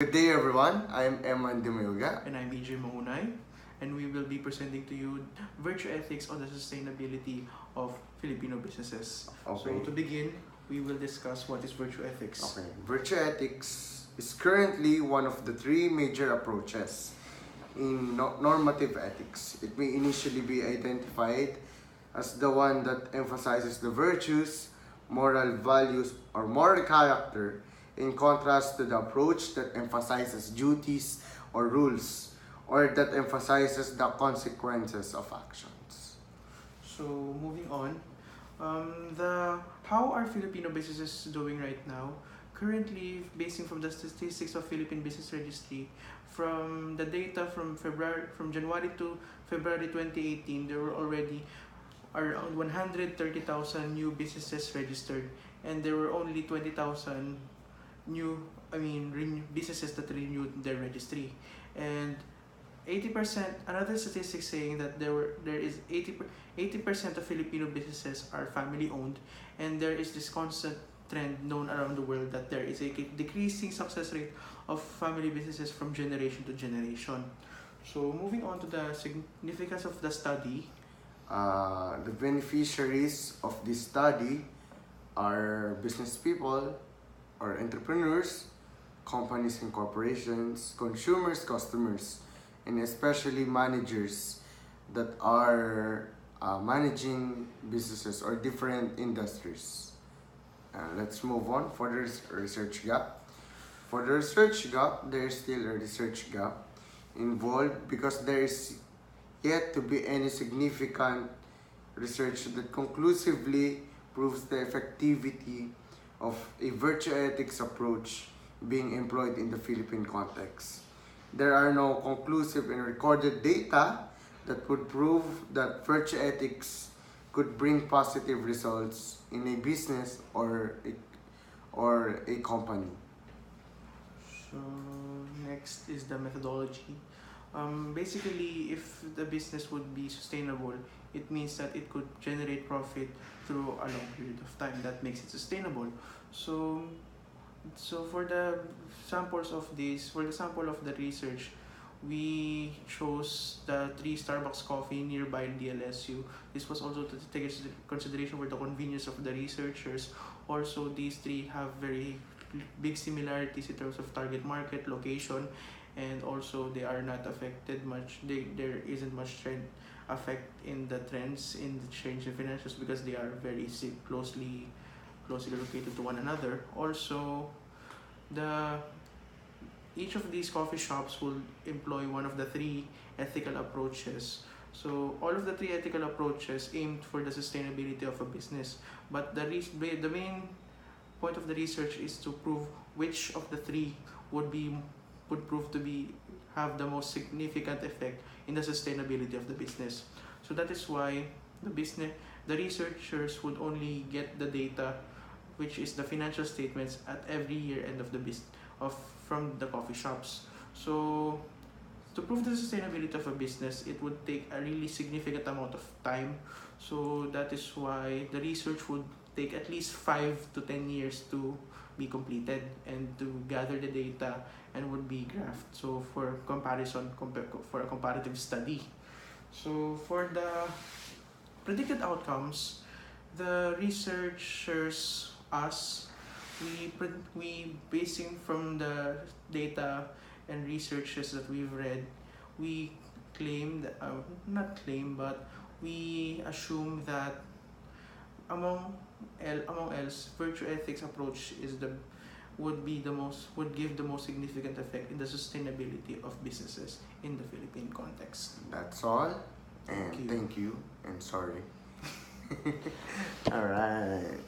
Good day everyone, I'm Eman Demilga. And I'm EJ Mahunay, and we will be presenting to you virtue ethics on the sustainability of Filipino businesses. Okay. So to begin, we will discuss what is virtue ethics. Okay. Virtue ethics is currently one of the three major approaches in normative ethics. It may initially be identified as the one that emphasizes the virtues, moral values, or moral character, in contrast to the approach that emphasizes duties or rules, or that emphasizes the consequences of actions. So moving on, the how are Filipino businesses doing right now? Currently, basing from the statistics of Philippine Business Registry, from the data from January to February 2018, there were already around 130,000 new businesses registered, and there were only 20,000 businesses that renewed their registry. And 80%, another statistic saying that there is 80% of Filipino businesses are family owned, and there is this constant trend known around the world that there is a decreasing success rate of family businesses from generation to generation. So moving on to the significance of the study. The beneficiaries of this study are business people or entrepreneurs, companies and corporations, consumers, customers, and especially managers that are managing businesses or different industries. Let's move on for the research gap. For the research gap, there is still a research gap involved because there is yet to be any significant research that conclusively proves the effectivity of a virtue ethics approach being employed in the Philippine context. There are no conclusive and recorded data that would prove that virtue ethics could bring positive results in a business or a company. So next is the methodology. Basically, if the business would be sustainable, it means that it could generate profit through a long period of time. That makes it sustainable. So for the samples of this, for the sample of the research, we chose the 3 Starbucks coffee nearby DLSU. This was also to take into consideration for the convenience of the researchers. Also, these three have very big similarities in terms of target market, location, and also they are not affected much. There isn't much trend effect in the trends in the change in financials because they are very closely located to one another. Also, each of these coffee shops will employ one of the three ethical approaches. So all of the three ethical approaches aimed for the sustainability of a business. But the main point of the research is to prove which of the three would prove to be have the most significant effect in the sustainability of the business. So that is why the researchers would only get the data, which is the financial statements at every year end of the from the coffee shops. So to prove the sustainability of a business, it would take a really significant amount of time. So that is why the research would take at least 5 to 10 years to be completed and to gather the data and would be graphed. So for for a comparative study. So for the predicted outcomes, the researchers, we basing from the data and researches that we've read, we not claim, but we assume that among else, virtue ethics approach would give the most significant effect in the sustainability of businesses in the Philippine context. That's all, and thank you and sorry. All right.